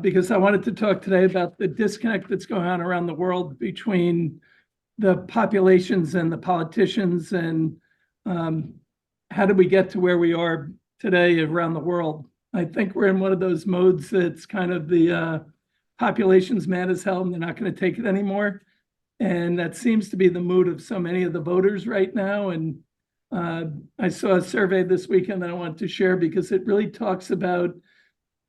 because I wanted to talk today about the disconnect that's going on around the world between the populations and the politicians, and how did we get to where we are today around the world. I think we're in one of those modes that's kind of the population's mad as hell and they're not going to take it anymore. And that seems to be the mood of so many of the voters right now. And I saw a survey this weekend that I want to share because it really talks about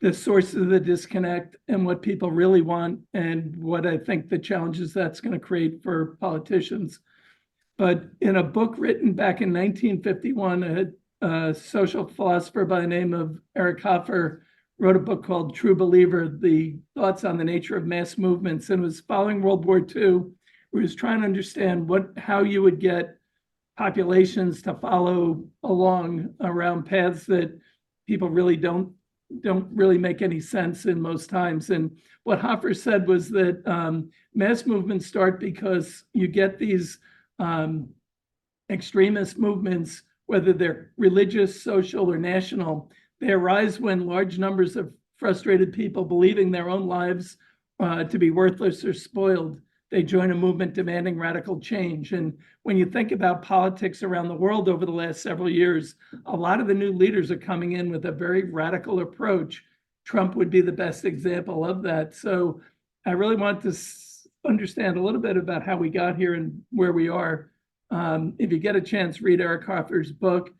the sources of the disconnect and what people really want and what I think the challenges that's going to create for politicians. But in a book written back in 1951, a social philosopher by the name of Eric Hoffer wrote a book called True Believer, The Thoughts on the Nature of Mass Movements, and it was following World War II, where he was trying to understand how you would get populations to follow along around paths that people really don't really make any sense in most times. And what Hoffer said was that mass movements start because you get these extremist movements, whether they're religious, social, or national. They arise when large numbers of frustrated people believing their own lives to be worthless or spoiled, they join a movement demanding radical change. And when you think about politics around the world over the last several years, a lot of the new leaders are coming in with a very radical approach. Trump would be the best example of that. So I really want to understand a little bit about how we got here and where we are. If you get a chance, read Eric Hoffer's book.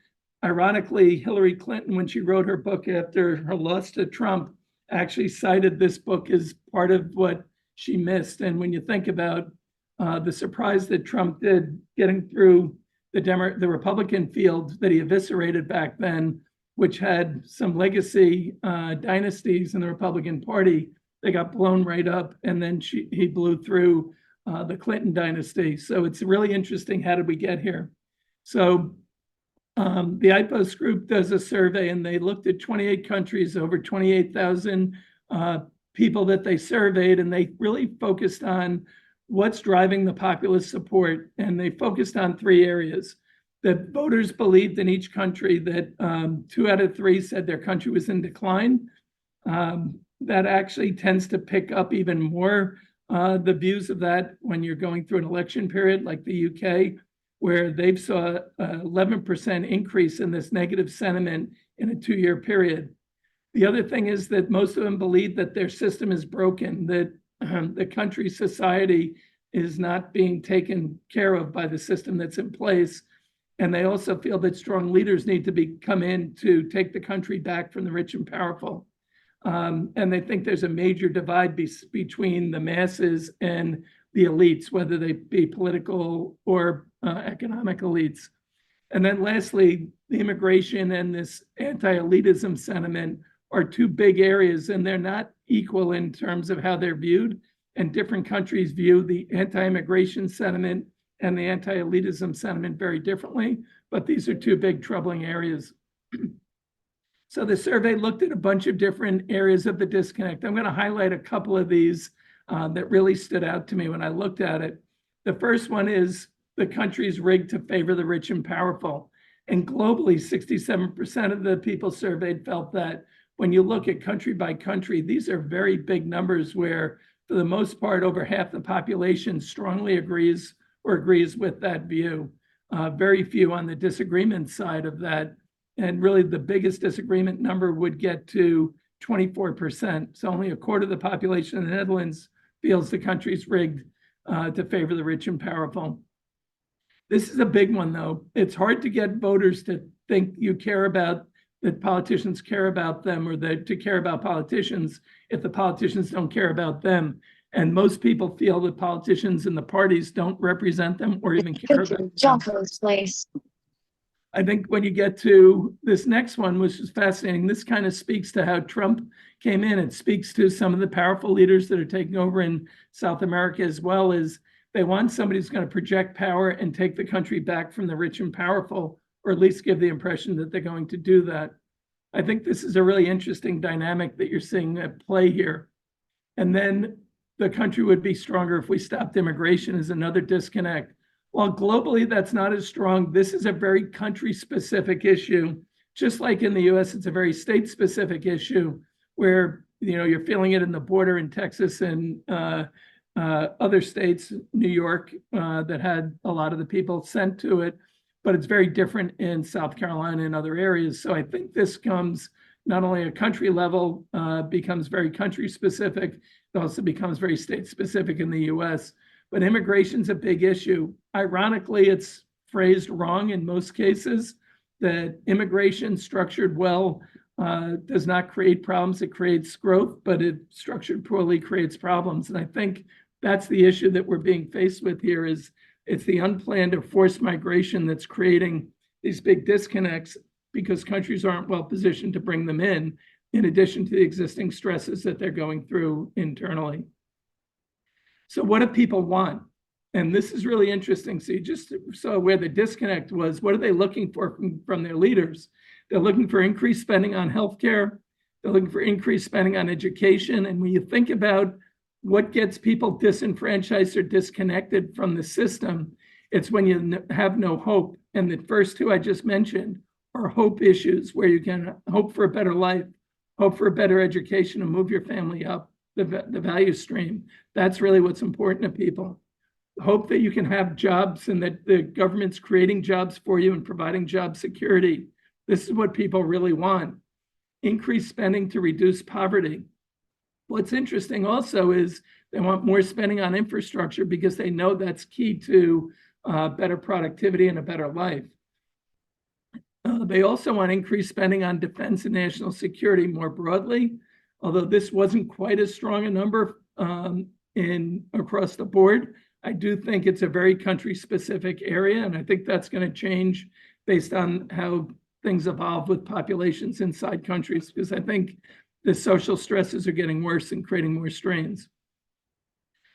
Ironically, Hillary Clinton, when she wrote her book after her loss to Trump, actually cited this book as part of what she missed. And when you think about the surprise that Trump did getting through the Republican field that he eviscerated back then, which had some legacy dynasties in the Republican Party, they got blown right up, and then he blew through the Clinton dynasty. So it's really interesting, how did we get here? So the IPOS group does a survey, and they looked at 28 countries, over 28,000 people that they surveyed, and they really focused on what's driving the populist support. And they focused on three areas. That voters believed in each country, that 2 out of 3 said their country was in decline. That actually tends to pick up even more the views of that when you're going through an election period like the UK, where they've saw an 11% increase in this negative sentiment in a 2-year period. The other thing is that most of them believe that their system is broken, that the country's society is not being taken care of by the system that's in place. And they also feel that strong leaders need to come in to take the country back from the rich and powerful. And they think there's a major divide between the masses and the elites, whether they be political or economic elites. And then lastly, the immigration and this anti-elitism sentiment are 2 big areas, and they're not equal in terms of how they're viewed. And different countries view the anti-immigration sentiment and the anti-elitism sentiment very differently, but these are 2 big troubling areas. So the survey looked at a bunch of different areas of the disconnect. I'm going to highlight a couple of these that really stood out to me when I looked at it. The first one is the country's rigged to favor the rich and powerful. And globally, 67% of the people surveyed felt that. When you look at country by country, these are very big numbers where, for the most part, over half the population strongly agrees with that view. Very few on the disagreement side of that. And really the biggest disagreement number would get to 24%. So only a quarter of the population in the Netherlands feels the country's rigged to favor the rich and powerful. This is a big one, though. It's hard to get voters to think that politicians care about them, or to care about politicians if the politicians don't care about them. And most people feel that politicians and the parties don't represent them or even care about them. I think when you get to this next one, which is fascinating, this kind of speaks to how Trump came in. It speaks to some of the powerful leaders that are taking over in South America, as well as they want somebody who's going to project power and take the country back from the rich and powerful, or at least give the impression that they're going to do that. I think this is a really interesting dynamic that you're seeing at play here. And then the country would be stronger if we stopped immigration is another disconnect. While globally that's not as strong, this is a very country-specific issue. Just like in the US, it's a very state-specific issue where you're feeling it in the border in Texas and other states, New York, that had a lot of the people sent to it, but it's very different in South Carolina and other areas. So I think this comes not only a country level, becomes very country specific, it also becomes very state specific in the US. But immigration's a big issue. Ironically, it's phrased wrong in most cases, that immigration structured well does not create problems, it creates growth, but it structured poorly creates problems. And I think that's the issue that we're being faced with here is it's the unplanned or forced migration that's creating these big disconnects because countries aren't well positioned to bring them in addition to the existing stresses that they're going through internally. So what do people want? And this is really interesting. So you just saw where the disconnect was. What are they looking for from their leaders? They're looking for increased spending on healthcare. They're looking for increased spending on education. And when you think about what gets people disenfranchised or disconnected from the system, it's when you have no hope. And the first two I just mentioned are hope issues where you can hope for a better life, hope for a better education, and move your family up the value stream. That's really what's important to people. Hope that you can have jobs and that the government's creating jobs for you and providing job security. This is what people really want. Increased spending to reduce poverty. What's interesting also is they want more spending on infrastructure because they know that's key to better productivity and a better life. They also want increased spending on defense and national security more broadly, although this wasn't quite as strong a number across the board. I do think it's a very country-specific area, and I think that's going to change based on how things evolve with populations inside countries, because I think the social stresses are getting worse and creating more strains.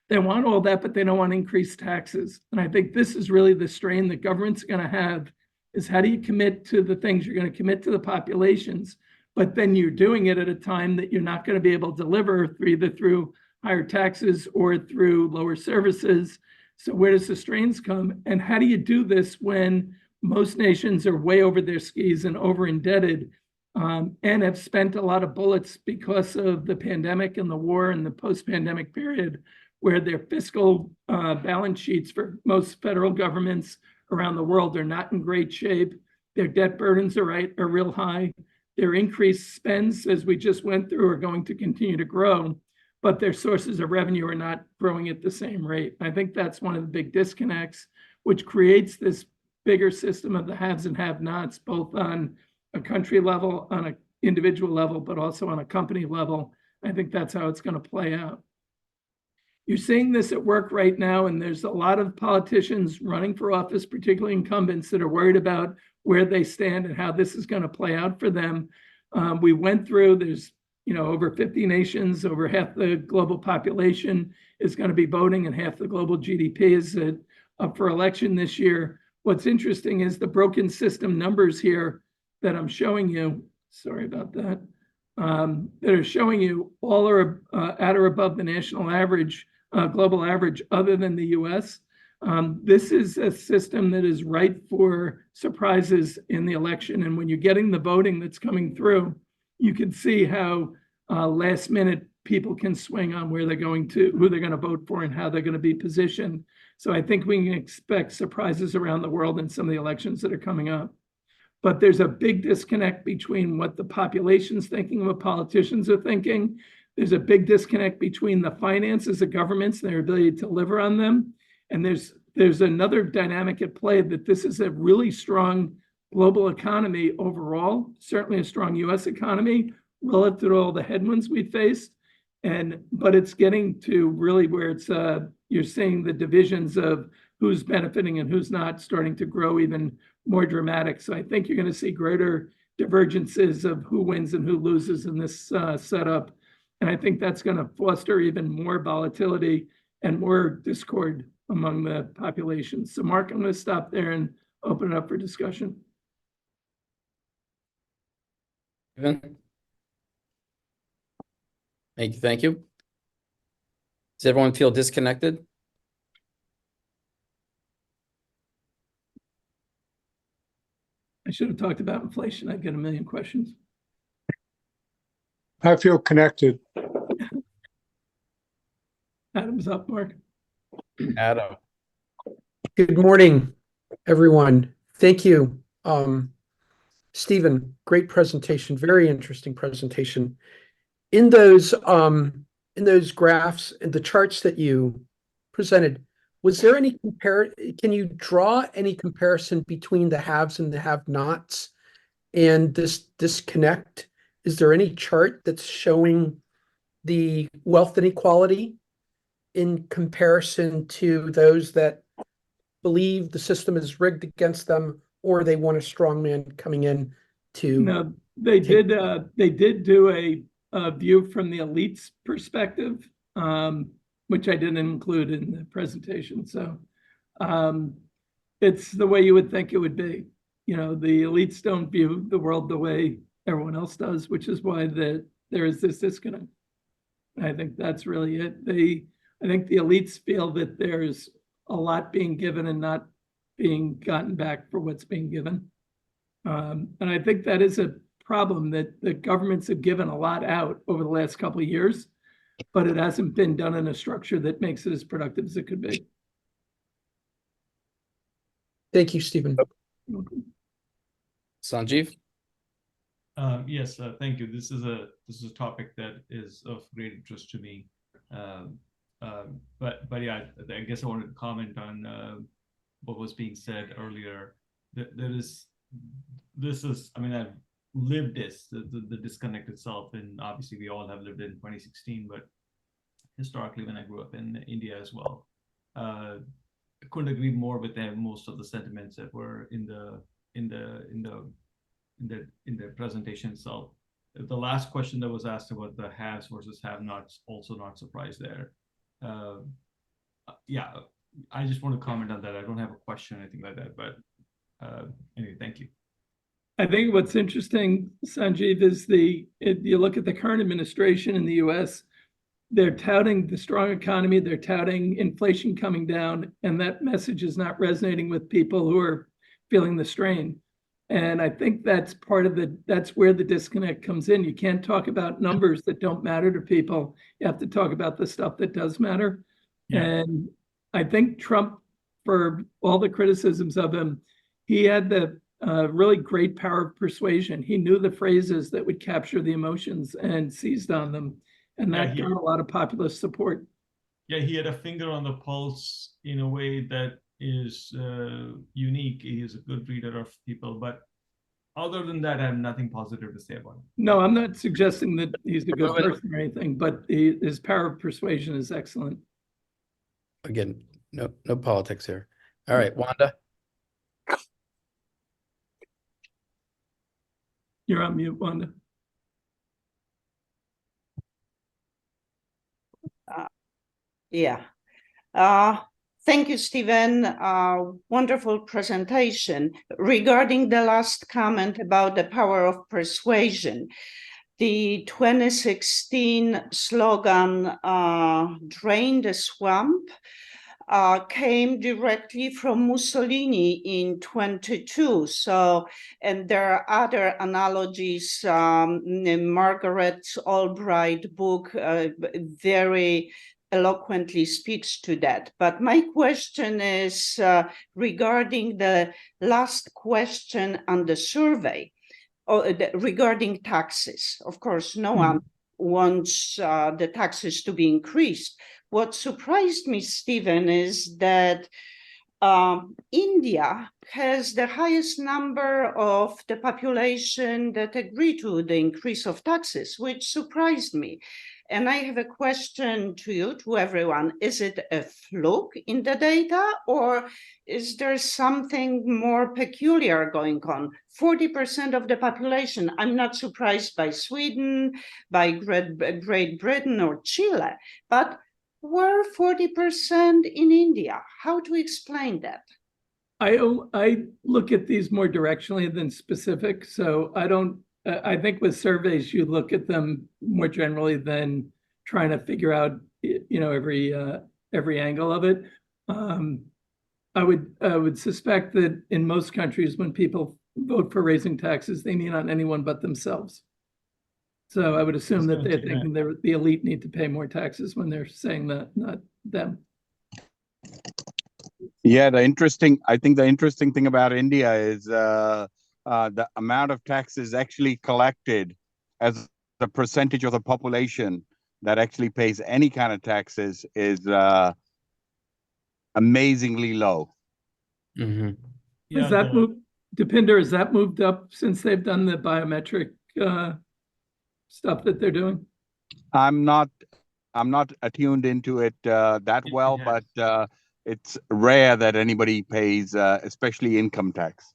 They want all that, but they don't want increased taxes. And I think this is really the strain that government's going to have, is how do you commit to the things you're going to commit to the populations, but then you're doing it at a time that you're not going to be able to deliver either through higher taxes or through lower services. So where does the strains come? And how do you do this when most nations are way over their skis and over indebted and have spent a lot of bullets because of the pandemic and the war and the post-pandemic period, where their fiscal balance sheets for most federal governments around the world are not in great shape. Their debt burdens are real high. Their increased spends, as we just went through, are going to continue to grow, but their sources of revenue are not growing at the same rate. I think that's one of the big disconnects, which creates this bigger system of the haves and have-nots, both on a country level, on an individual level, but also on a company level. I think that's how it's going to play out. You're seeing this at work right now, and there's a lot of politicians running for office, particularly incumbents, that are worried about where they stand and how this is going to play out for them. We went through, there's over 50 nations, over half the global population is going to be voting, and half the global GDP is up for election this year. What's interesting is the broken system numbers here that I'm showing you, sorry about that, that are showing you all are at or above the national average, global average, other than the US. This is a system that is ripe for surprises in the election. And when you're getting the voting that's coming through, you can see how last minute people can swing on where they're going to, who they're going to vote for and how they're going to be positioned. So I think we can expect surprises around the world in some of the elections that are coming up. But there's a big disconnect between what the population's thinking and what politicians are thinking. There's a big disconnect between the finances of governments and their ability to deliver on them. And there's another dynamic at play, that this is a really strong global economy overall, certainly a strong US economy relative to all the headwinds we faced. But it's getting to really where it's you're seeing the divisions of who's benefiting and who's not starting to grow even more dramatic. So I think you're going to see greater divergences of who wins and who loses in this setup. And I think that's going to foster even more volatility and more discord among the population. So Mark, I'm going to stop there and open it up for discussion. Thank you. Does everyone feel disconnected? I should have talked about inflation. I'd get a million questions. I feel connected. Adam's up, Mark. Adam. Good morning, everyone. Thank you. Stephen, great presentation, very interesting presentation. In those graphs and the charts that you presented, was there any can you draw any comparison between the haves and the have-nots and this disconnect? Is there any chart that's showing the wealth inequality in comparison to those that believe the system is rigged against them, or they want a strong man coming in to? No, they did do a view from the elite's perspective, which I didn't include in the presentation. So it's the way you would think it would be. You know, the elites don't view the world the way everyone else does, which is why there is this disconnect. I think that's really it. I think the elites feel that there's a lot being given and not being gotten back for what's being given. And I think that is a problem, that the governments have given a lot out over the last couple of years, but it hasn't been done in a structure that makes it as productive as it could be. Thank you, Stephen. Sanjeev? Yes, thank you. This is a topic that is of great interest to me. But yeah, I guess I wanted to comment on what was being said earlier. I mean, I've lived the disconnect itself, and obviously we all have lived in 2016, but historically when I grew up in India as well, I couldn't agree more with them, most of the sentiments that were in the presentation itself. The last question that was asked about the haves versus have-nots, also not surprised there. Yeah, I just want to comment on that. I don't have a question or anything like that, but anyway, thank you. I think what's interesting, Sanjeev, is if you look at the current administration in the US, they're touting the strong economy, they're touting inflation coming down, and that message is not resonating with people who are feeling the strain. And I think that's that's where the disconnect comes in. You can't talk about numbers that don't matter to people. You have to talk about the stuff that does matter. Yeah. And I think Trump, for all the criticisms of him, he had the really great power of persuasion. He knew the phrases that would capture the emotions and seized on them. And that got a lot of populist support. Yeah, he had a finger on the pulse in a way that is unique. He is a good reader of people, but other than that, I have nothing positive to say about him. No, I'm not suggesting that he's a good person or anything, but his power of persuasion is excellent. Again, no politics here. All right, Wanda. You're on mute, Wanda. Yeah. Thank you, Stephen. Wonderful presentation. Regarding the last comment about the power of persuasion, the 2016 slogan, "Drain the Swamp," came directly from Mussolini in 22. So, and there are other analogies. Margaret Albright book very eloquently speaks to that. But my question is regarding the last question on the survey, regarding taxes. Of course, no one wants the taxes to be increased. What surprised me, Stephen, is that India has the highest number of the population that agree to the increase of taxes, which surprised me. And I have a question to you, to everyone. Is it a fluke in the data, or is there something more peculiar going on? 40% of the population, I'm not surprised by Sweden, by Great Britain or Chile, but we're 40% in India. How to explain that? I look at these more directionally than specific. So I think with surveys, you look at them more generally than trying to figure out, every angle of it. I would suspect that in most countries, when people vote for raising taxes, they mean on anyone but themselves. So I would assume that they're 17, thinking the elite need to pay more taxes when they're saying that, not them. Yeah, I think the interesting thing about India is the amount of taxes actually collected as a percentage of the population that actually pays any kind of taxes is amazingly low. Mhm. Has that moved, Deepinder, has that moved up since they've done the biometric stuff that they're doing? I'm not attuned into it that It well, has. but it's rare that anybody pays, especially income tax.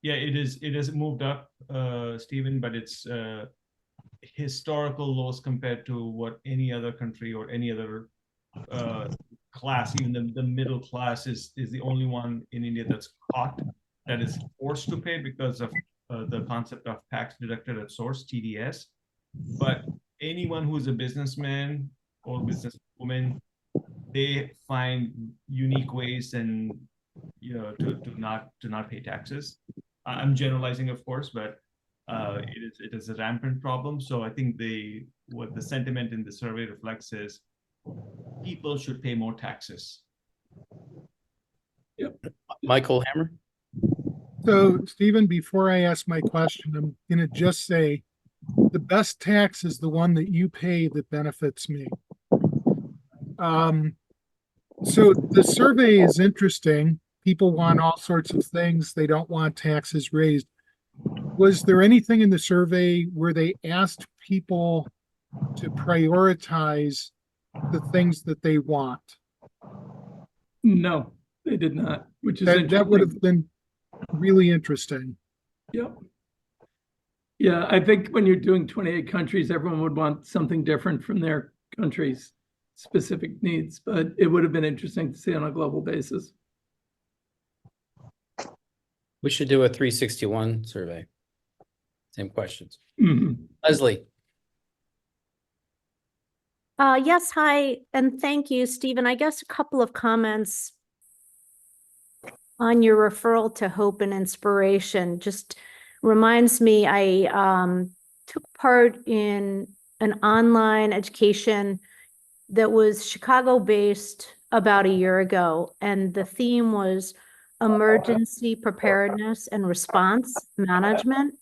Yeah, it is. It has moved up, Stephen, but it's historical lows compared to what any other country or any other class, even the middle class is the only one in India that's caught, that is forced to pay because of the concept of tax deducted at source, TDS. But anyone who's a businessman or businesswoman, they find unique ways and to not pay taxes. I'm generalizing, of course, but it is a rampant problem. So I think what the sentiment in the survey reflects is people should pay more taxes. Michael Hammer? So, Stephen, before I ask my question, I'm going to just say the best tax is the one that you pay that benefits me. So the survey is interesting. People want all sorts of things. They don't want taxes raised. Was there anything in the survey where they asked people to prioritize the things that they want? No, they did not, which is That would interesting. have been really interesting. Yep. Yeah, I think when you're doing 28 countries, everyone would want something different from their country's specific needs, but it would have been interesting to see on a global basis. We should do a 361 survey. Same questions. Mhm. Leslie? Yes, hi, and thank you, Stephen. I guess a couple of comments on your referral to hope and inspiration. Just reminds me, I took part in an online education that was Chicago-based about a year ago, and the theme was emergency preparedness and response management.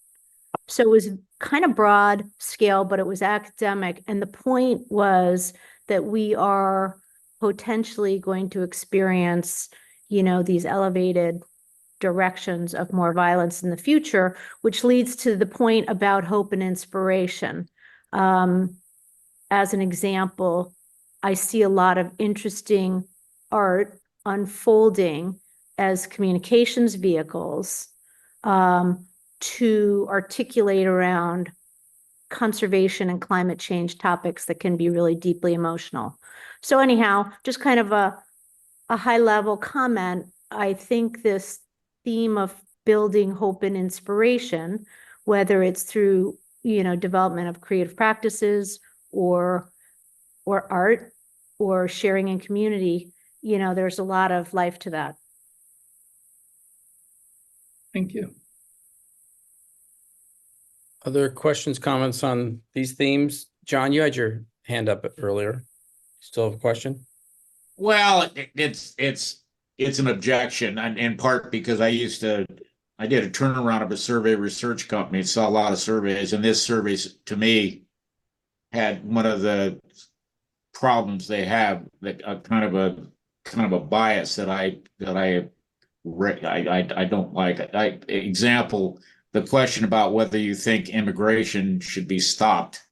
So it was kind of broad scale, but it was academic. And the point was that we are potentially going to experience, these elevated directions of more violence in the future, which leads to the point about hope and inspiration. As an example, I see a lot of interesting art unfolding as communications vehicles to articulate around conservation and climate change topics that can be really deeply emotional. So anyhow, just kind of a high level comment. I think this theme of building hope and inspiration, whether it's through, development of creative practices or art or sharing in community, there's a lot of life to that. Thank you. Other questions, comments on these themes? John, you had your hand up earlier. Still have a question? Well, it's an objection, and in part because I did a turnaround of a survey research company, saw a lot of surveys, and this survey to me had one of the problems they have, that kind of a bias that I don't like. Example, the question about whether you think immigration should be stopped.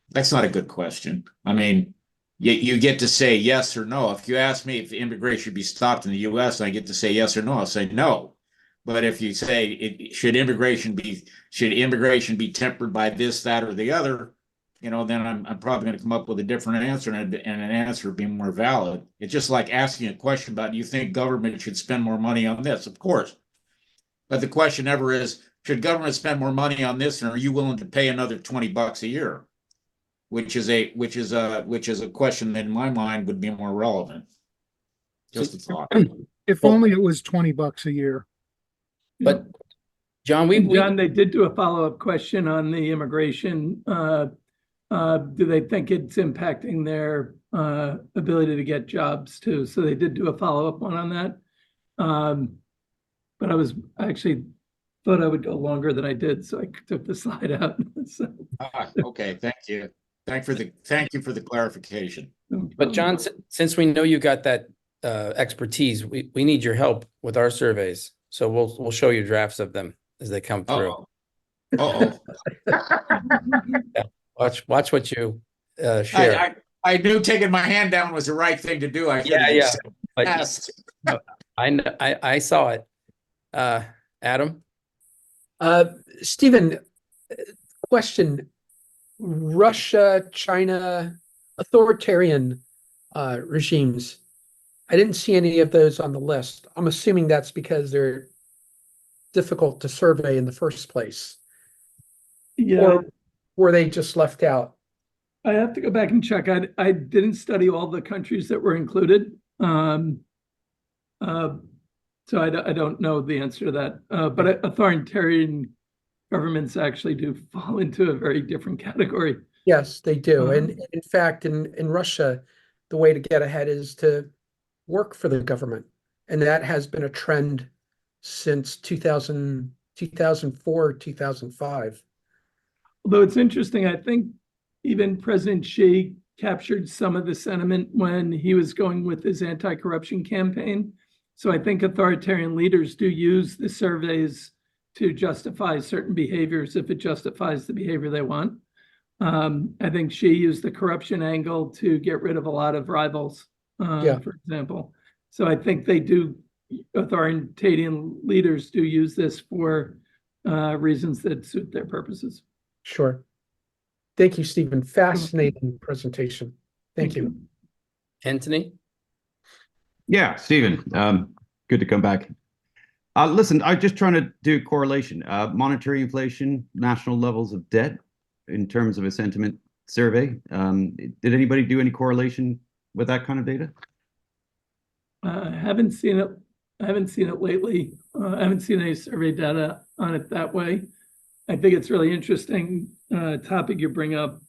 That's not a good question. I mean, you get to say yes or no. If you ask me if immigration should be stopped in the U.S., I get to say yes or no. I'll say no. But if you say should immigration be tempered by this, that, or the other, then I'm probably going to come up with a different answer, and an answer be more valid. It's just like asking a question about, do you think government should spend more money on this? Of course. But the question never is, should government spend more money on this, and are you willing to pay another $20 a year? Which is a question that in my mind would be more relevant. Just a thought. If only it was $20 a year. But John, And John, they did do a follow-up question on the immigration. Do they think it's impacting their ability to get jobs too? So they did do a follow-up one on that. But I actually thought I would go longer than I did, so I took the slide out. So, Okay, thank you. Thank you for the clarification. no But problem. John, since we know you got that expertise, we need your help with our surveys. So we'll show you drafts of them as they come through. Uh-oh. Watch what you share. I knew taking my hand down was the right thing to do. I should have just But asked. I know, I saw it. Adam? Stephen, question. Russia, China, authoritarian regimes. I didn't see any of those on the list. I'm assuming that's because they're difficult to survey in the first place. Yeah, Or were they just left out? I have to go back and check. I didn't study all the countries that were included. So I don't know the answer to that. But authoritarian governments actually do fall into a very different category. Yes, they do. And in fact, in Russia, the way to get ahead is to work for the government. And that has been a trend since 2004, 2005. Although it's interesting, I think even President Xi captured some of the sentiment when he was going with his anti-corruption campaign. So I think authoritarian leaders do use the surveys to justify certain behaviors if it justifies the behavior they want. I think Xi used the corruption angle to get rid of a lot of rivals, for example. So I think authoritarian leaders do use this for reasons that suit their purposes. Sure. Thank you, Stephen. Fascinating presentation. Thank you. Anthony? Yeah, Stephen, good to come back. Listen, I'm just trying to do correlation. Monetary inflation, national levels of debt in terms of a sentiment survey. Did anybody do any correlation with that kind of data? I haven't seen it. I haven't seen it lately. I haven't seen any survey data on it that way. I think it's really interesting topic you bring up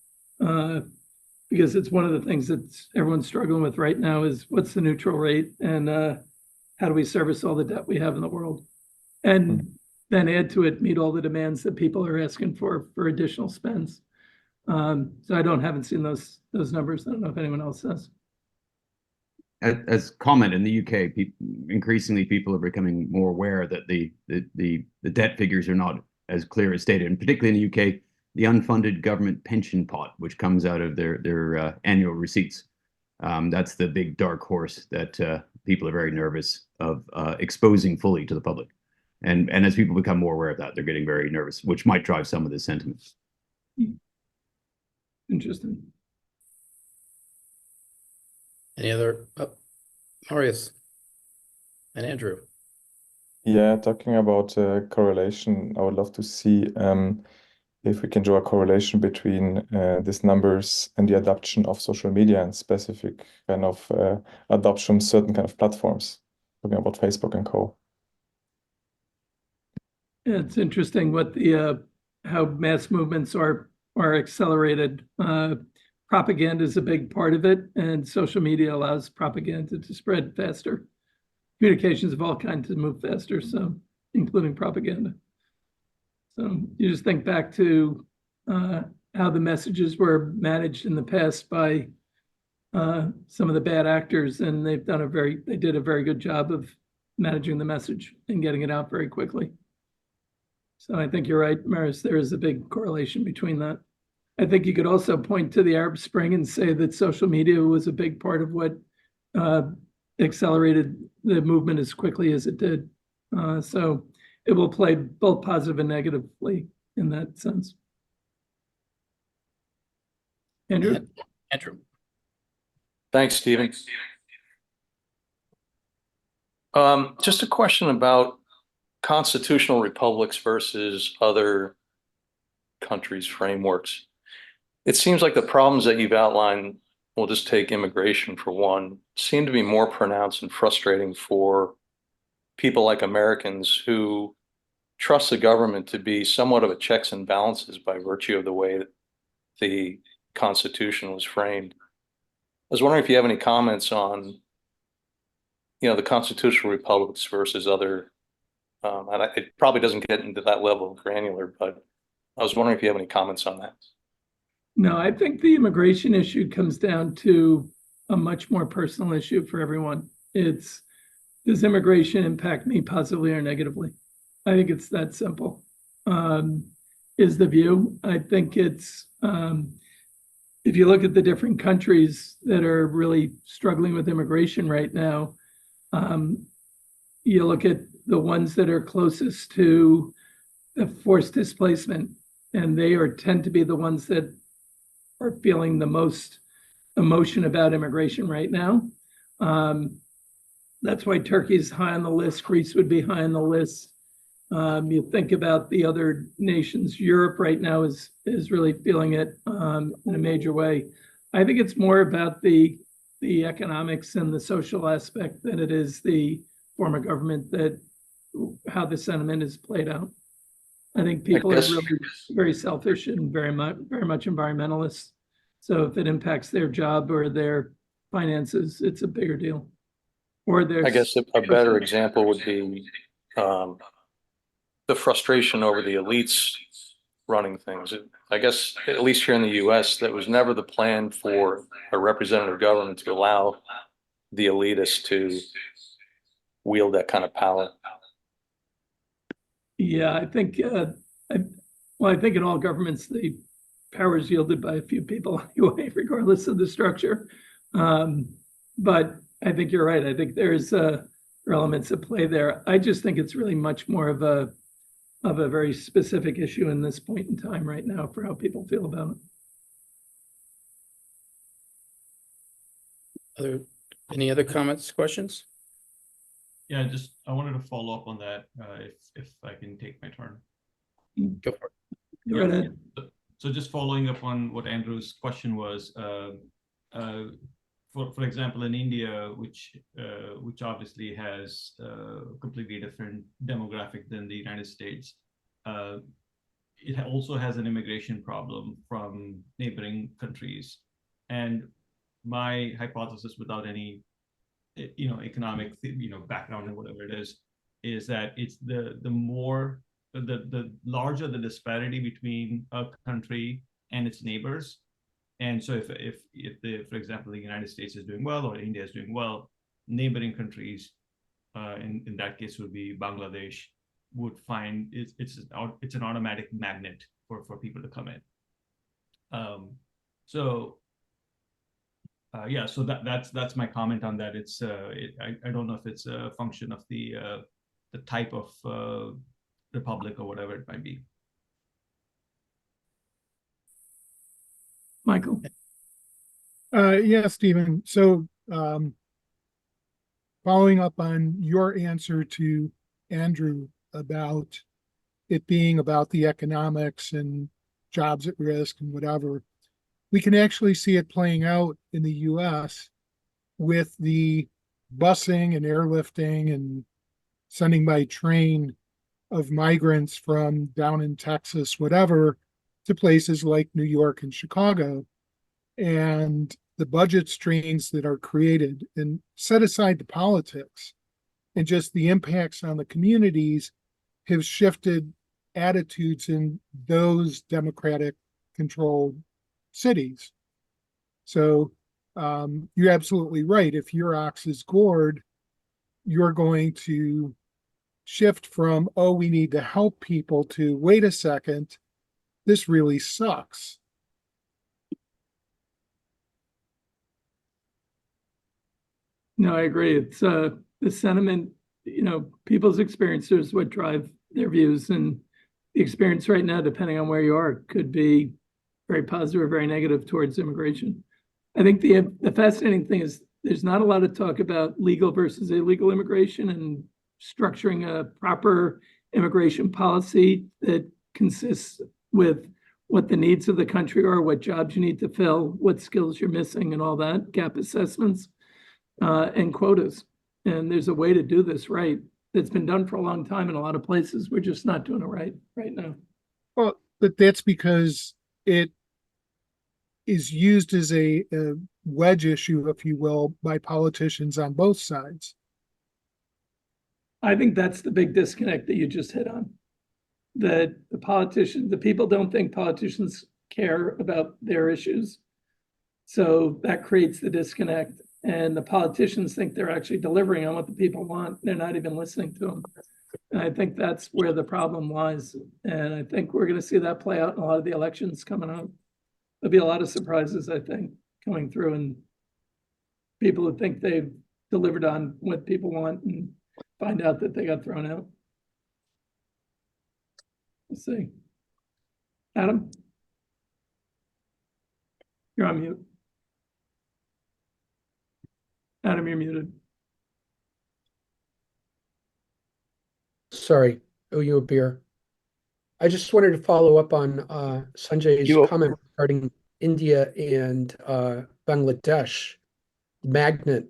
because it's one of the things that everyone's struggling with right now is what's the neutral rate and how do we service all the debt we have in the world? And then add to it, meet all the demands that people are asking for additional spends. So I haven't seen those numbers. I don't know if anyone else has. As comment in the UK, increasingly people are becoming more aware that the debt figures are not as clear as stated, and particularly in the UK, the unfunded government pension pot, which comes out of their annual receipts. That's the big dark horse that people are very nervous of exposing fully to the public. And as people become more aware of that, they're getting very nervous, which might drive some of this sentiment. Interesting. Any other? Marius and Andrew. Yeah, talking about correlation, I would love to see if we can draw a correlation between these numbers and the adoption of social media and specific kind of adoption of certain kind of platforms, talking about Facebook and co. Yeah, it's interesting what how mass movements are accelerated. Propaganda is a big part of it, and social media allows propaganda to spread faster. Communications of all kinds to move faster, so including propaganda. So you just think back to how the messages were managed in the past by some of the bad actors, and they did a very good job of managing the message and getting it out very quickly. So I think you're right, Maris, there is a big correlation between that. I think you could also point to the Arab Spring and say that social media was a big part of what accelerated the movement as quickly as it did. So it will play both positive and negatively in that sense. Andrew? Andrew. Thanks, Stephen. Just a question about constitutional republics versus other countries' frameworks. It seems like the problems that you've outlined, we'll just take immigration for one, seem to be more pronounced and frustrating for people like Americans who trust the government to be somewhat of a checks and balances by virtue of the way that the Constitution was framed. I was wondering if you have any comments on, the constitutional republics versus other, and it probably doesn't get into that level of granular, but I was wondering if you have any comments on that. No, I think the immigration issue comes down to a much more personal issue for everyone. It's, does immigration impact me positively or negatively? I think it's that simple, is the view. I think it's, if you look at the different countries that are really struggling with immigration right now, you look at the ones that are closest to the forced displacement, and they tend to be the ones that are feeling the most emotion about immigration right now. That's why Turkey's high on the list. Greece would be high on the list. You think about the other nations. Europe right now is really feeling it in a major way. I think it's more about the economics and the social aspect than it is the form of government, that how the sentiment is played out. I think people are really very selfish and very much environmentalists. So if it impacts their job or their finances, it's a bigger deal. Or there's, I guess a better example would be the frustration over the elites running things. I guess, at least here in the US, that was never the plan for a representative government to allow the elitists to wield that kind of power. Yeah, I think, I think in all governments, the power is yielded by a few people anyway, regardless of the structure. But I think you're right. I think there's elements at play there. I just think it's really much more of a very specific issue in this point in time right now for how people feel about it. Any other comments, questions? Yeah, just I wanted to follow up on that, if I can take my turn. Go for it. Go ahead. So just following up on what Andrew's question was, for example, in India, which obviously has a completely different demographic than the United States, it also has an immigration problem from neighboring countries. And my hypothesis, without any economic background or whatever it is that it's the larger the disparity between a country and its neighbors. And so if for example, the United States is doing well or India is doing well, neighboring countries, in that case would be Bangladesh, would find it's an automatic magnet for people to come in. Yeah, so that's my comment on that. It's I don't know if it's a function of the type of republic or whatever it might be. Michael. Yeah, Stephen. So following up on your answer to Andrew about it being about the economics and jobs at risk and whatever, we can actually see it playing out in the US with the busing and airlifting and sending by train of migrants from down in Texas, whatever, to places like New York and Chicago. And the budget strains that are created, and set aside the politics and just the impacts on the communities, have shifted attitudes in those democratic controlled cities. So you're absolutely right. If your ox is gored, you're going to shift from, oh, we need to help people, to, wait a second, this really sucks. No, I agree. It's the sentiment, people's experiences what drive their views, and the experience right now, depending on where you are, could be very positive or very negative towards immigration. I think the fascinating thing is there's not a lot of talk about legal versus illegal immigration and structuring a proper immigration policy that consists with what the needs of the country are, what jobs you need to fill, what skills you're missing, and all that, gap assessments, and quotas. And there's a way to do this right. It's been done for a long time in a lot of places. We're just not doing it right now. Well, but that's because it is used as a wedge issue, if you will, by politicians on both sides. I think that's the big disconnect that you just hit on. That the people don't think politicians care about their issues. So that creates the disconnect. And the politicians think they're actually delivering on what the people want. They're not even listening to them. And I think that's where the problem lies. And I think we're going to see that play out in a lot of the elections coming up. There'll be a lot of surprises, I think, coming through, and people who think they've delivered on what people want and find out that they got thrown out. Let's see. Adam? You're on mute. Adam, you're muted. Sorry, owe you a beer. I just wanted to follow up on Sanjay's comment regarding India and Bangladesh. Magnet.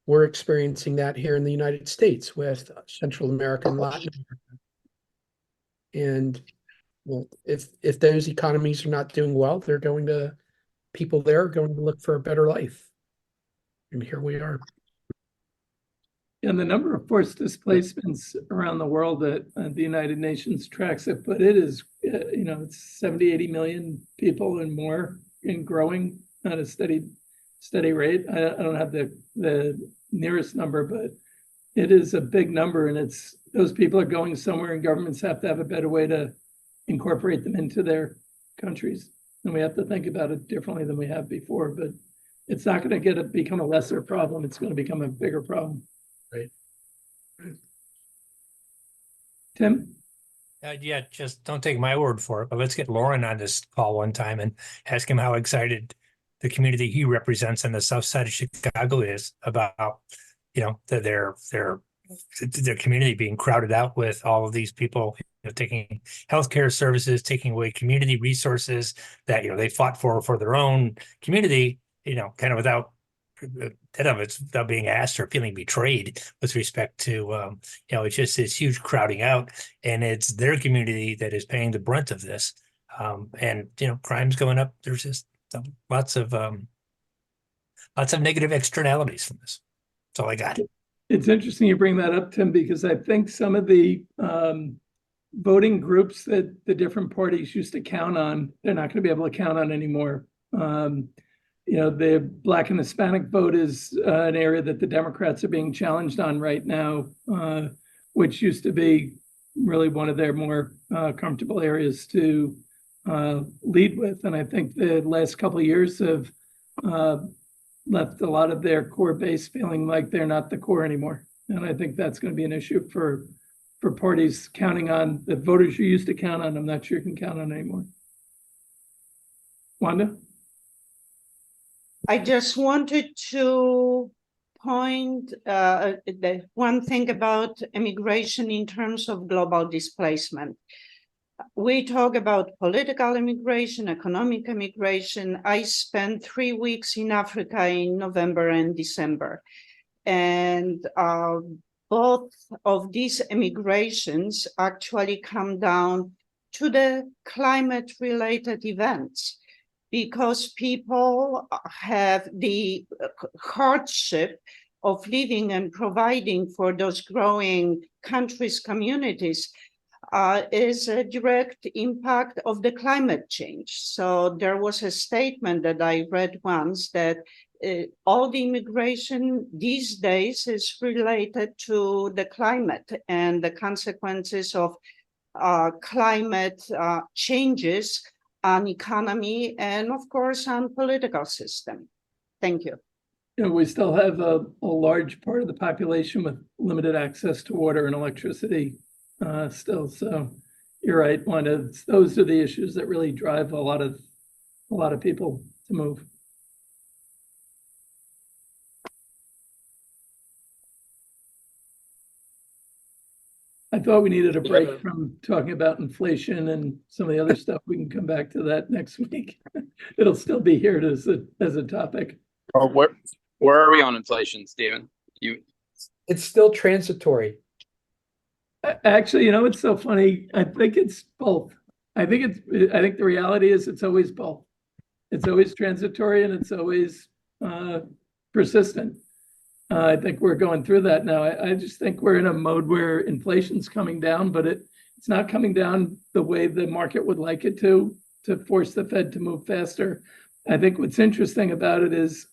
We're experiencing that here in the United States with Central America and Latin America. And well, if those economies are not doing well, people there are going to look for a better life. And here we are. And the number of forced displacements around the world that the United Nations tracks it, but it is, it's 70, 80 million people and more, and growing at a steady rate. I don't have the nearest number, but it is a big number, and those people are going somewhere, and governments have to have a better way to incorporate them into their countries. And we have to think about it differently than we have before, but it's not going to become a lesser problem. It's going to become a bigger problem. Right. Tim? Yeah, just don't take my word for it, but let's get Lauren on this call one time and ask him how excited the community he represents on the south side of Chicago is about, their community being crowded out with all of these people, taking healthcare services, taking away community resources that, they fought for their own community, kind of without being asked or feeling betrayed with respect to, it's just this huge crowding out, and it's their community that is paying the brunt of this. And, crime's going up. There's just lots of negative externalities from this. That's all I got. It's interesting you bring that up, Tim, because I think some of the voting groups that the different parties used to count on, they're not going to be able to count on anymore. The Black and Hispanic vote is an area that the Democrats are being challenged on right now, which used to be really one of their more comfortable areas to lead with. And I think the last couple of years have left a lot of their core base feeling like they're not the core anymore. And I think that's going to be an issue for parties counting on the voters you used to count on. I'm not sure you can count on anymore. Wanda? I just wanted to point the one thing about immigration in terms of global displacement. We talk about political immigration, economic immigration. I spent 3 weeks in Africa in November and December. And both of these immigrations actually come down to the climate-related events, because people have the hardship of living and providing for those growing countries, communities, is a direct impact of the climate change. So there was a statement that I read once that all the immigration these days is related to the climate and the consequences of climate changes on economy and, of course, on political system. Thank you. We still have a large part of the population with limited access to water and electricity still. So you're right, those are the issues that really drive a lot of people to move. I thought we needed a break from talking about inflation and some of the other stuff. We can come back to that next week. It'll still be here as a topic. Oh, where are we on inflation, Stephen? It's still transitory. Actually, it's so funny. I think it's both. I think the reality is it's always both. It's always transitory and it's always persistent. I think we're going through that now. I just think we're in a mode where inflation's coming down, but it's not coming down the way the market would like it to force the Fed to move faster. I think what's interesting about it is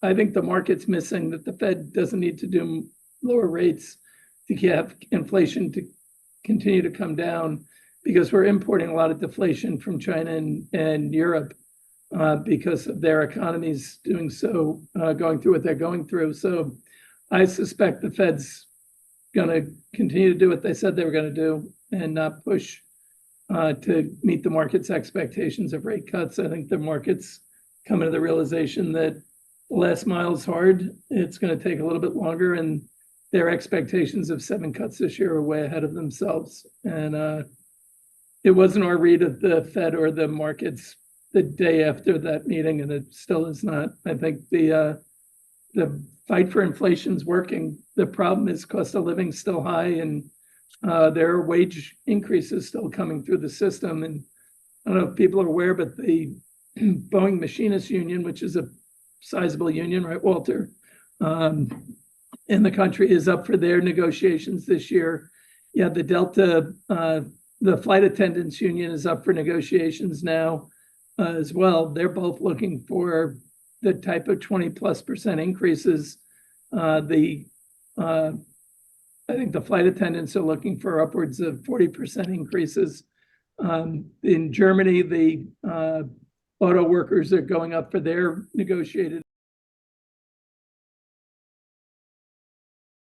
I think the market's missing that the Fed doesn't need to do lower rates to have inflation to continue to come down, because we're importing a lot of deflation from China and Europe because of their economies doing so, going through what they're going through. So I suspect the Fed's going to continue to do what they said they were going to do and not push to meet the market's expectations of rate cuts. I think the market's coming to the realization that the last mile is hard. It's going to take a little bit longer, and their expectations of 7 cuts this year are way ahead of themselves. And it wasn't our read of the Fed or the markets the day after that meeting, and it still is not. I think the fight for inflation is working. The problem is cost of living is still high, and there are wage increases still coming through the system. And I don't know if people are aware, but the Boeing Machinists Union, which is a sizable union, right, Walter, in the country, is up for their negotiations this year. Yeah, the Delta, the flight attendants union is up for negotiations now as well. They're both looking for the type of 20+% increases. I think the flight attendants are looking for upwards of 40% increases. In Germany, the auto workers are going up for their negotiated